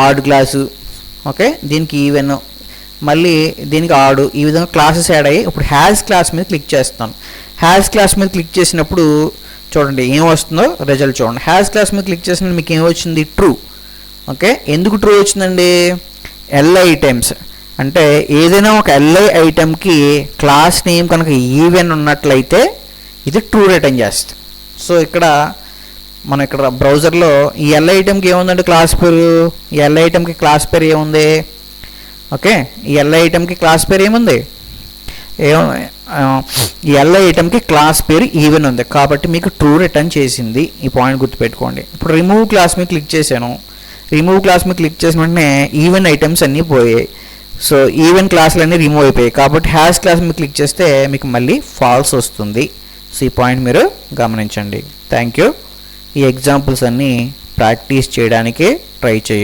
ఆడ్ క్లాసు, ఓకే దీనికి ఈవెన్, మళ్ళీ దీనికి ఆడు, ఈ విధంగా క్లాసెస్ యాడ్ అయ్యాయి. ఇప్పుడు హ్యాస్ క్లాస్ మీద క్లిక్ చేస్తాను. హ్యాస్ క్లాస్ మీద క్లిక్ చేసినప్పుడు చూడండి ఏం వస్తుందో రిజల్ట్ చూడండి. హ్యాస్ క్లాస్ మీద క్లిక్ చేసినప్పుడు మీకు ఏం వచ్చింది, ట్రూ. ఓకే, ఎందుకు ట్రూ వచ్చిందండి, LI ఐటమ్స్ అంటే ఏదైనా ఒక LI ఐటమ్కి క్లాస్ నేమ్ కనుక ఈవెన్ ఉన్నట్లయితే ఇది ట్రూ రిటర్న్ చేస్తుంది. సో ఇక్కడ మనం ఇక్కడ బ్రౌజర్లో ఈ LI ఐటమ్కి ఏముందంటే క్లాస్ పేరు, ఈ LI ఐటమ్కి క్లాస్ పేరు ఏముంది, ఓకే ఈ LI ఐటమ్కి క్లాస్ పేరు ఏముంది, ఈ LI ఐటమ్కి క్లాస్ పేరు ఈవెన్ ఉంది కాబట్టి మీకు ట్రూ రిటర్న్ చేసింది. ఈ పాయింట్ గుర్తుపెట్టుకోండి. ఇప్పుడు రిమూవ్ క్లాస్ మీద క్లిక్ చేశాను, రిమూవ్ క్లాస్ మీద క్లిక్ చేసిన వెంటనే ఈవెన్ ఐటమ్స్ అన్నీ పోయాయి. సో ఈవెన్ క్లాసులు అన్నీ రిమూవ్ అయిపోయాయి కాబట్టి హ్యాష్ క్లాస్ మీద క్లిక్ చేస్తే మీకు మళ్ళీ ఫాల్స్ వస్తుంది. సో ఈ పాయింట్ మీరు గమనించండి. Thank you. ఈ ఎగ్జాంపుల్స్ అన్నీ ప్రాక్టీస్ చేయడానికి ట్రై చేయండి.